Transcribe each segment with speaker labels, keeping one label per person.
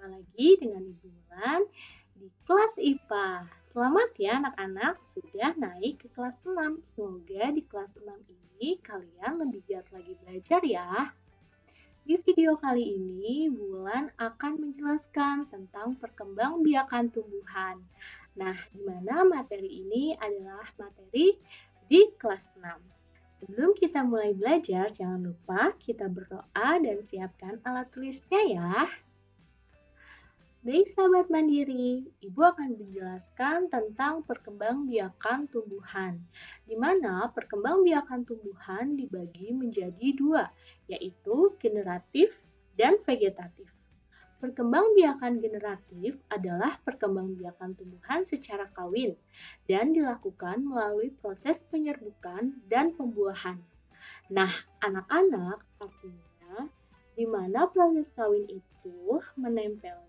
Speaker 1: Berjumpa lagi dengan Ibu Wulan di kelas IPA. Selamat ya anak-anak, sudah naik ke kelas 6. Semoga di kelas 6 ini kalian lebih giat lagi belajar ya. Di video kali ini, Wulan akan menjelaskan tentang perkembangbiakan tumbuhan. Nah, di mana materi ini adalah materi di kelas 6. Sebelum kita mulai belajar, jangan lupa kita berdoa dan siapkan alat tulisnya ya. Baik sahabat mandiri, Ibu akan menjelaskan tentang perkembangbiakan tumbuhan, di mana perkembangbiakan tumbuhan dibagi menjadi dua, yaitu generatif dan vegetatif. Perkembangbiakan generatif adalah perkembangbiakan tumbuhan secara kawin dan dilakukan melalui proses penyerbukan dan pembuahan. Nah, anak-anak, artinya di mana proses kawin itu menempelnya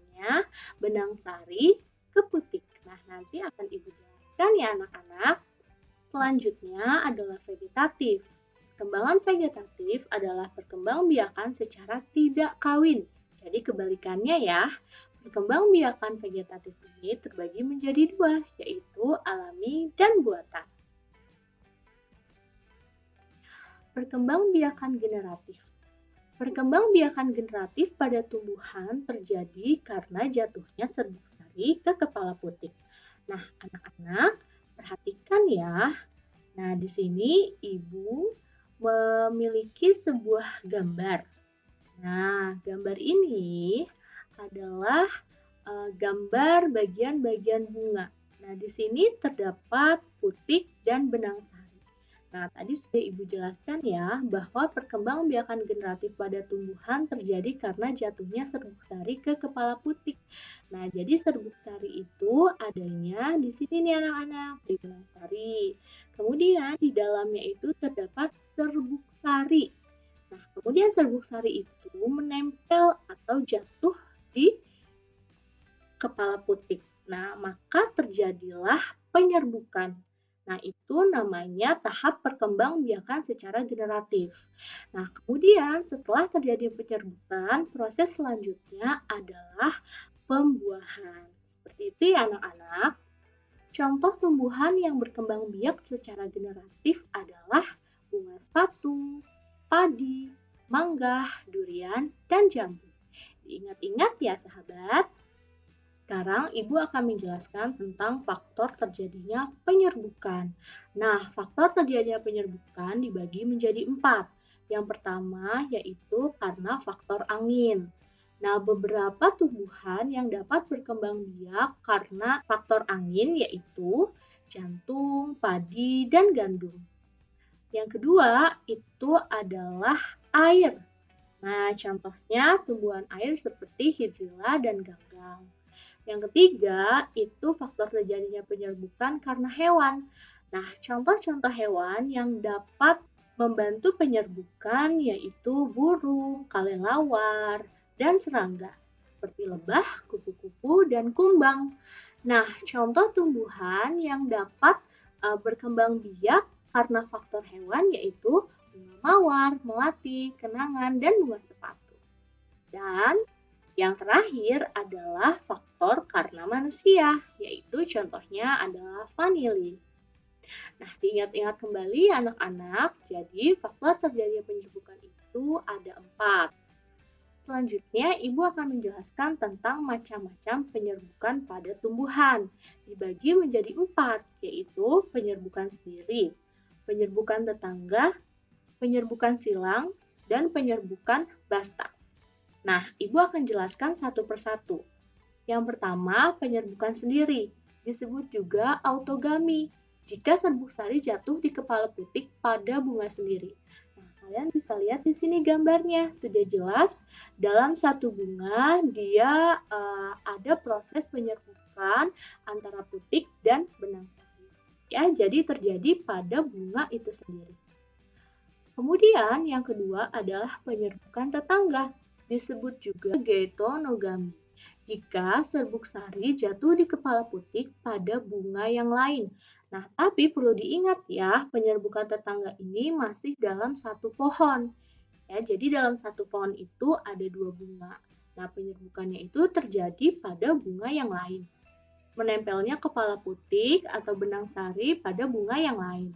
Speaker 1: benang sari ke putik. Nah, nanti akan Ibu jelaskan ya anak-anak. Selanjutnya adalah vegetatif. Perkembangan vegetatif adalah perkembangbiakan secara tidak kawin. Jadi kebalikannya ya. Perkembangbiakan vegetatif ini terbagi menjadi dua, yaitu alami dan buatan. Perkembangbiakan generatif. Perkembangbiakan generatif pada tumbuhan terjadi karena jatuhnya serbuk sari ke kepala putik. Nah, anak-anak, perhatikan ya. Nah, di sini Ibu memiliki sebuah gambar. Nah, gambar ini adalah gambar bagian-bagian bunga. Nah, di sini terdapat putik dan benang sari. Nah, tadi sudah Ibu jelaskan ya, bahwa perkembangbiakan generatif pada tumbuhan terjadi karena jatuhnya serbuk sari ke kepala putik. Nah, jadi serbuk sari itu adanya di sini nih anak-anak, di benang sari. Kemudian di dalamnya itu terdapat serbuk sari. Nah, kemudian serbuk sari itu menempel atau jatuh di kepala putik. Nah, maka terjadilah penyerbukan. Nah, itu namanya tahap perkembangbiakan secara generatif. Nah, kemudian setelah terjadi penyerbukan, proses selanjutnya adalah pembuahan. Seperti itu ya anak-anak. Contoh tumbuhan yang berkembang biak secara generatif adalah bunga sepatu, padi, mangga, durian, dan jambu. Diingat-ingat ya sahabat. Sekarang Ibu akan menjelaskan tentang faktor terjadinya penyerbukan. Nah, faktor terjadinya penyerbukan dibagi menjadi 4. Yang pertama yaitu karena faktor angin. Nah, beberapa tumbuhan yang dapat berkembang biak karena faktor angin yaitu jantung, padi, dan gandum. Yang kedua itu adalah air. Nah, contohnya tumbuhan air seperti hidrilla dan ganggang. Yang ketiga, itu faktor terjadinya penyerbukan karena hewan. Nah, contoh-contoh hewan yang dapat membantu penyerbukan yaitu burung, kalelawar, dan serangga, seperti lebah, kupu-kupu, dan kumbang. Nah, contoh tumbuhan yang dapat berkembang biak karena faktor hewan yaitu bunga mawar, melati, kenangan, dan bunga sepatu. Dan yang terakhir adalah faktor karena manusia, yaitu contohnya adalah vanili. Nah, diingat-ingat kembali anak-anak, jadi faktor terjadinya penyerbukan itu ada 4. Selanjutnya, Ibu akan menjelaskan tentang macam-macam penyerbukan pada tumbuhan. Dibagi menjadi 4, yaitu penyerbukan sendiri, penyerbukan tetangga, penyerbukan silang, dan penyerbukan basta. Nah, Ibu akan jelaskan satu persatu. Yang pertama, penyerbukan sendiri, disebut juga autogami, jika serbuk sari jatuh di kepala putik pada bunga sendiri. Nah, kalian bisa lihat di sini gambarnya, sudah jelas dalam satu bunga dia ada proses penyerbukan antara putik dan benang sari. Ya, jadi terjadi pada bunga itu sendiri. Kemudian yang kedua adalah penyerbukan tetangga, disebut juga geitonogami. Jika serbuk sari jatuh di kepala putik pada bunga yang lain. Nah, tapi perlu diingat ya, penyerbukan tetangga ini masih dalam satu pohon. Ya, jadi dalam satu pohon itu ada 2 bunga. Nah, penyerbukannya itu terjadi pada bunga yang lain. Menempelnya kepala putik atau benang sari pada bunga yang lain.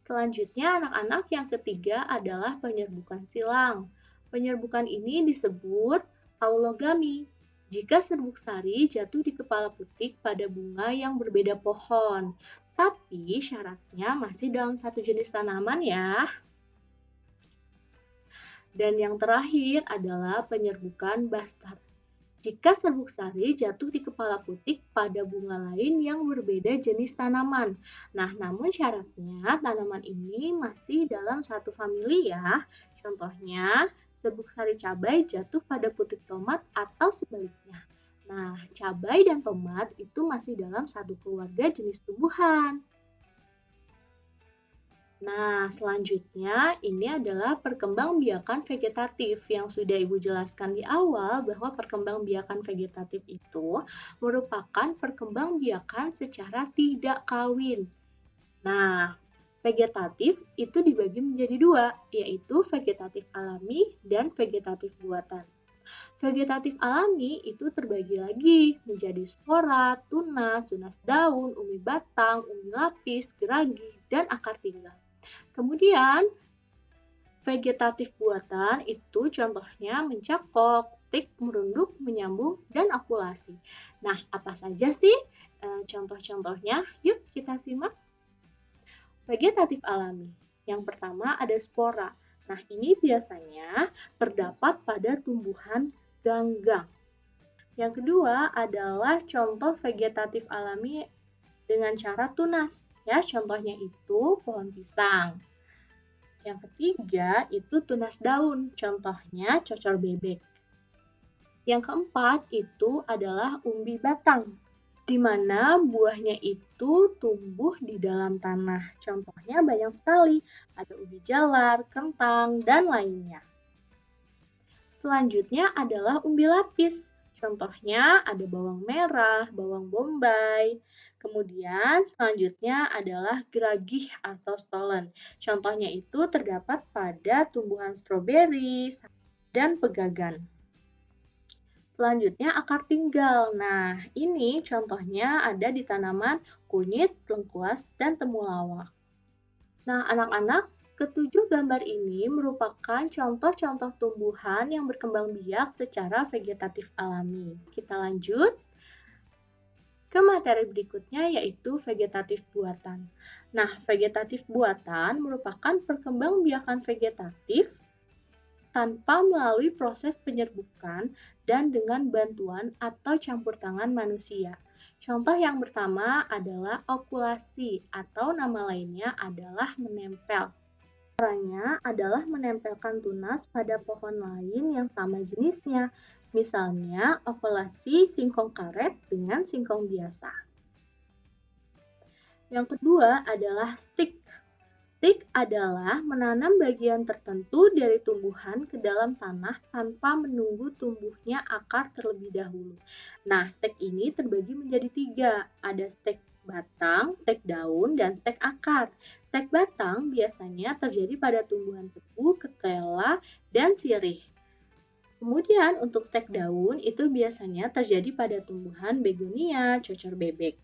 Speaker 1: Selanjutnya, anak-anak yang ketiga adalah penyerbukan silang. Penyerbukan ini disebut aulogami. Jika serbuk sari jatuh di kepala putik pada bunga yang berbeda pohon, tapi syaratnya masih dalam satu jenis tanaman ya. Dan yang terakhir adalah penyerbukan bastar. Jika serbuk sari jatuh di kepala putik pada bunga lain yang berbeda jenis tanaman. Nah, namun syaratnya tanaman ini masih dalam satu famili ya. Contohnya, serbuk sari cabai jatuh pada putik tomat atau sebaliknya. Nah, cabai dan tomat itu masih dalam satu keluarga jenis tumbuhan. Nah, selanjutnya ini adalah perkembangbiakan vegetatif yang sudah Ibu jelaskan di awal bahwa perkembangbiakan vegetatif itu merupakan perkembangbiakan secara tidak kawin. Nah, vegetatif itu dibagi menjadi dua, yaitu vegetatif alami dan vegetatif buatan. Vegetatif alami itu terbagi lagi menjadi spora, tunas, tunas daun, umbi batang, umbi lapis, geragi, dan akar tinggal. Kemudian, vegetatif buatan itu contohnya mencakok, stik, merunduk, menyambung, dan okulasi. Nah, apa saja sih contoh-contohnya? Yuk kita simak. Vegetatif alami. Yang pertama ada spora. Nah, ini biasanya terdapat pada tumbuhan ganggang. Yang kedua adalah contoh vegetatif alami dengan cara tunas. Ya, contohnya itu pohon pisang. Yang ketiga itu tunas daun, contohnya cocor bebek. Yang keempat itu adalah umbi batang, di mana buahnya itu tumbuh di dalam tanah. Contohnya banyak sekali, ada ubi jalar, kentang, dan lainnya. Selanjutnya adalah umbi lapis. Contohnya ada bawang merah, bawang bombay. Kemudian selanjutnya adalah geragih atau stolon. Contohnya itu terdapat pada tumbuhan stroberi dan pegagan. Selanjutnya akar tinggal. Nah, ini contohnya ada di tanaman kunyit, lengkuas, dan temulawak. Nah, anak-anak, ketujuh gambar ini merupakan contoh-contoh tumbuhan yang berkembang biak secara vegetatif alami. Kita lanjut ke materi berikutnya yaitu vegetatif buatan. Nah, vegetatif buatan merupakan perkembangbiakan vegetatif tanpa melalui proses penyerbukan dan dengan bantuan atau campur tangan manusia. Contoh yang pertama adalah okulasi atau nama lainnya adalah menempel. Caranya adalah menempelkan tunas pada pohon lain yang sama jenisnya. Misalnya, okulasi singkong karet dengan singkong biasa. Yang kedua adalah stik. Stik adalah menanam bagian tertentu dari tumbuhan ke dalam tanah tanpa menunggu tumbuhnya akar terlebih dahulu. Nah, stek ini terbagi menjadi tiga. Ada stek batang, stek daun, dan stek akar. Stek batang biasanya terjadi pada tumbuhan tebu, ketela, dan sirih. Kemudian untuk stek daun itu biasanya terjadi pada tumbuhan begonia, cocor bebek.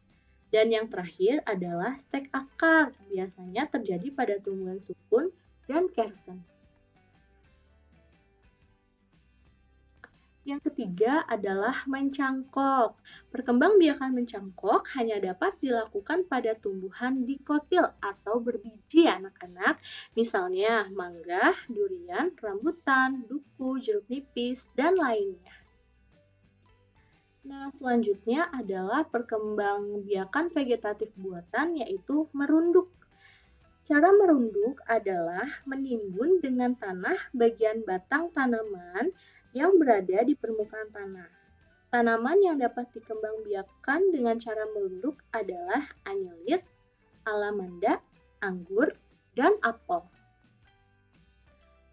Speaker 1: Dan yang terakhir adalah stek akar, biasanya terjadi pada tumbuhan sukun dan kersen. Yang ketiga adalah mencangkok. Perkembangbiakan mencangkok hanya dapat dilakukan pada tumbuhan dikotil atau berbiji anak-anak, misalnya mangga, durian, rambutan, duku, jeruk nipis, dan lainnya. Nah, selanjutnya adalah perkembangbiakan vegetatif buatan yaitu merunduk. Cara merunduk adalah menimbun dengan tanah bagian batang tanaman yang berada di permukaan tanah. Tanaman yang dapat dikembangbiakan dengan cara merunduk adalah anyelit, alamanda, anggur, dan apel.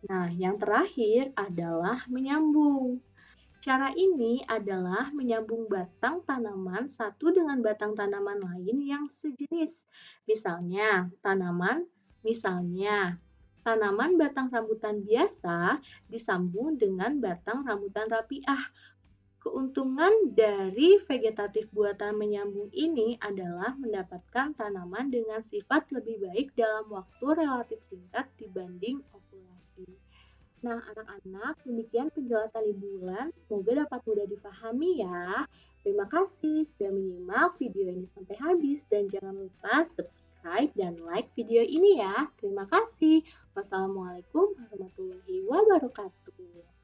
Speaker 1: Nah, yang terakhir adalah menyambung. Cara ini adalah menyambung batang tanaman satu dengan batang tanaman lain yang sejenis. Misalnya, Tanaman batang rambutan biasa disambung dengan batang rambutan rapiah. Keuntungan dari vegetatif buatan menyambung ini adalah mendapatkan tanaman dengan sifat lebih baik dalam waktu relatif singkat dibanding okulasi. Nah, anak-anak, demikian penjelasan Ibu Wulan. Semoga dapat mudah difahami ya. Terima kasih sudah menyimak video ini sampai habis dan jangan lupa subscribe dan like video ini ya. Terima kasih. Wassalamualaikum warahmatullahi wabarakatuh.